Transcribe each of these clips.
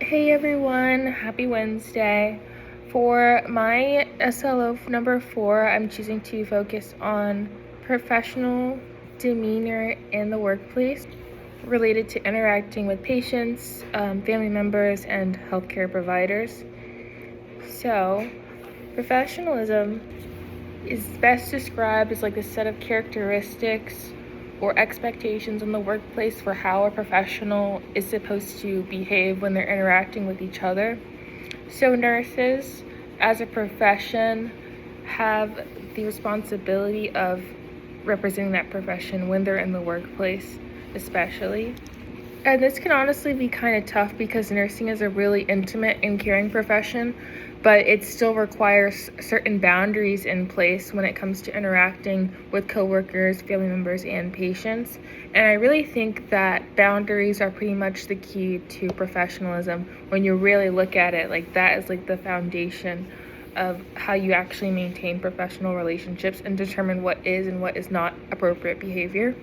Hey everyone, happy Wednesday. For my SLO number 4, I'm choosing to focus on professional demeanor in the workplace related to interacting with patients, family members, and healthcare providers. So, professionalism is best described as like a set of characteristics or expectations in the workplace for how a professional is supposed to behave when they're interacting with each other. So nurses, as a profession, have the responsibility of representing that profession when they're in the workplace, especially. And this can honestly be kind of tough because nursing is a really intimate and caring profession, but it still requires certain boundaries in place when it comes to interacting with coworkers, family members, and patients. And I really think that boundaries are pretty much the key to professionalism when you really look at it. Like, that is like the foundation of how you actually maintain professional relationships and determine what is and what is not appropriate behavior.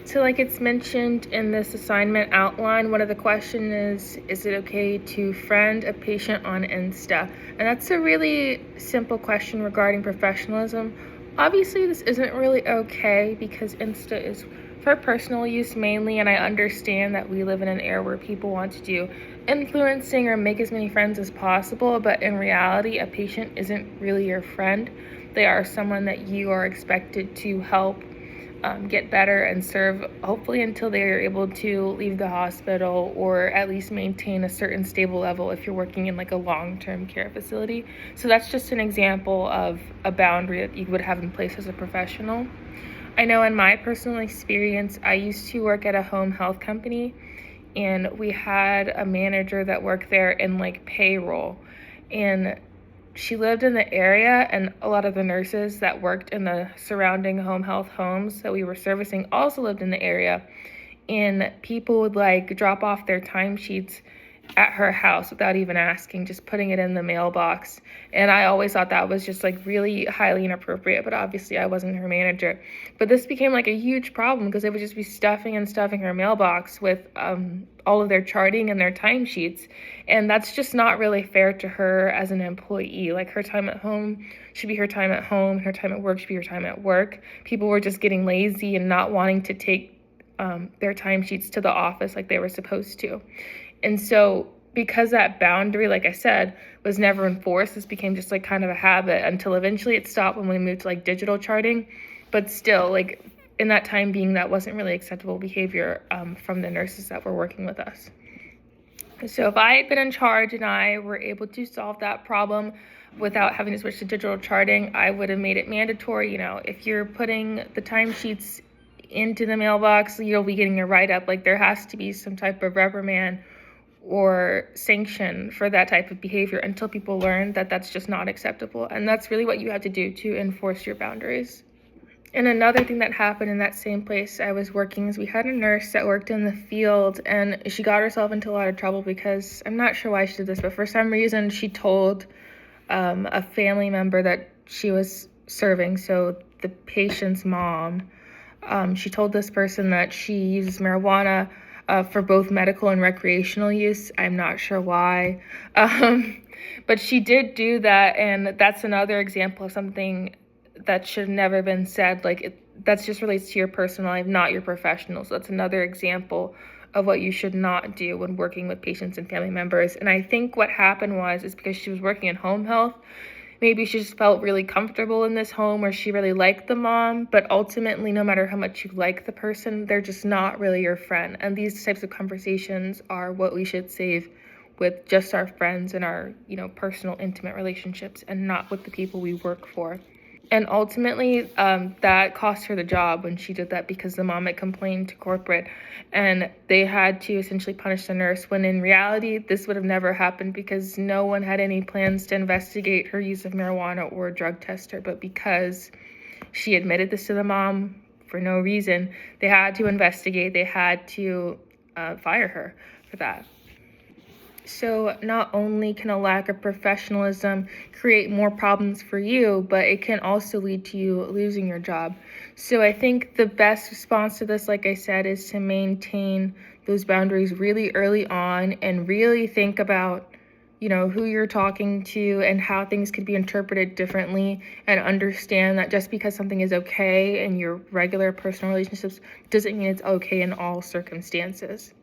So like it's mentioned in this assignment outline, one of the questions is it okay to friend a patient on Insta? And that's a really simple question regarding professionalism. Obviously, this isn't really okay because Insta is for personal use mainly, and I understand that we live in an era where people want to do influencing or make as many friends as possible, but in reality, a patient isn't really your friend. They are someone that you are expected to help get better and serve, hopefully until they're able to leave the hospital or at least maintain a certain stable level if you're working in like a long-term care facility. So that's just an example of a boundary that you would have in place as a professional. I know in my personal experience, I used to work at a home health company, and we had a manager that worked there in like payroll, and she lived in the area, and a lot of the nurses that worked in the surrounding home health homes that we were servicing also lived in the area. And people would like drop off their timesheets at her house without even asking, just putting it in the mailbox. And I always thought that was just like really highly inappropriate, but obviously I wasn't her manager. But this became like a huge problem because they would just be stuffing her mailbox with all of their charting and their timesheets. And that's just not really fair to her as an employee. Like, her time at home should be her time at home, her time at work should be her time at work. People were just getting lazy and not wanting to take their timesheets to the office like they were supposed to. And so because that boundary, like I said, was never enforced, this became just like kind of a habit until eventually it stopped when we moved to like digital charting. But still, like in that time being, that wasn't really acceptable behavior from the nurses that were working with us. So if I had been in charge and I were able to solve that problem without having to switch to digital charting, I would have made it mandatory. If you're putting the timesheets into the mailbox, you'll be getting a write-up. Like, there has to be some type of reprimand or sanction for that type of behavior until people learn that that's just not acceptable. And that's really what you have to do to enforce your boundaries. And another thing that happened in that same place I was working is we had a nurse that worked in the field, and she got herself into a lot of trouble because I'm not sure why she did this, but for some reason she told a family member that she was serving, so the patient's mom, she told this person that she uses marijuana for both medical and recreational use. I'm not sure why, but she did do that, and that's another example of something that should have never been said. That just relates to your personal life, not your professional. So that's another example of what you should not do when working with patients and family members. And I think what happened is because she was working in home health, maybe she just felt really comfortable in this home where she really liked the mom, but ultimately, no matter how much you like the person, they're just not really your friend. And these types of conversations are what we should save with just our friends and our, personal, intimate relationships, and not with the people we work for. And ultimately, that cost her the job when she did that, because the mom had complained to corporate and they had to essentially punish the nurse, when in reality, this would have never happened because no one had any plans to investigate her use of marijuana or drug test her. But because she admitted this to the mom for no reason, they had to investigate. They had to fire her for that. So not only can a lack of professionalism create more problems for you, but it can also lead to you losing your job. So I think the best response to this, like I said, is to maintain those boundaries really early on and really think about, who you're talking to and how things could be interpreted differently, and understand that just because something is okay in your regular personal relationships doesn't mean it's okay in all circumstances.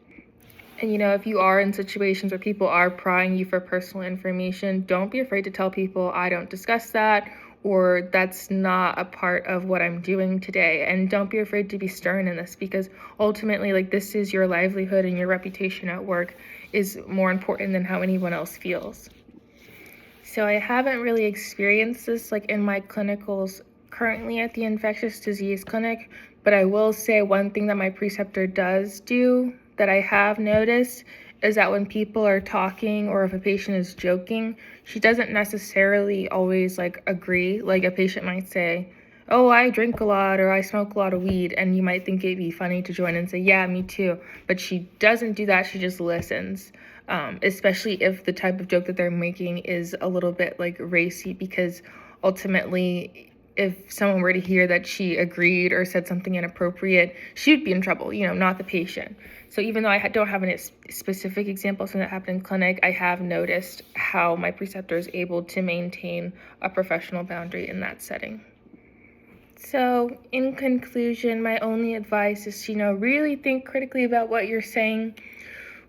And if you are in situations where people are prying you for personal information, don't be afraid to tell people, I don't discuss that, or that's not a part of what I'm doing today. And don't be afraid to be stern in this, because ultimately, like, this is your livelihood, and your reputation at work is more important than how anyone else feels. So I haven't really experienced this like in my clinicals currently at the infectious disease clinic, but I will say one thing that my preceptor does do that I have noticed is that when people are talking or if a patient is joking, she doesn't necessarily always like agree. Like a patient might say, oh, I drink a lot or I smoke a lot of weed, and you might think it'd be funny to join and say, yeah, me too. But she doesn't do that. She just listens. Especially if the type of joke that they're making is a little bit like racy, because ultimately, if someone were to hear that she agreed or said something inappropriate, she would be in trouble, not the patient. So even though I don't have any specific examples from that happened in clinic, I have noticed how my preceptor is able to maintain a professional boundary in that setting. So in conclusion, my only advice is, really think critically about what you're saying,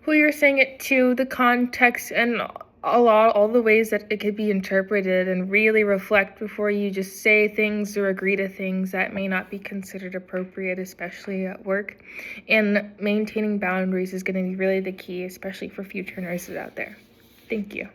who you're saying it to, the context, and all the ways that it could be interpreted, and really reflect before you just say things or agree to things that may not be considered appropriate, especially at work. And maintaining boundaries is going to be really the key, especially for future nurses out there. Thank you.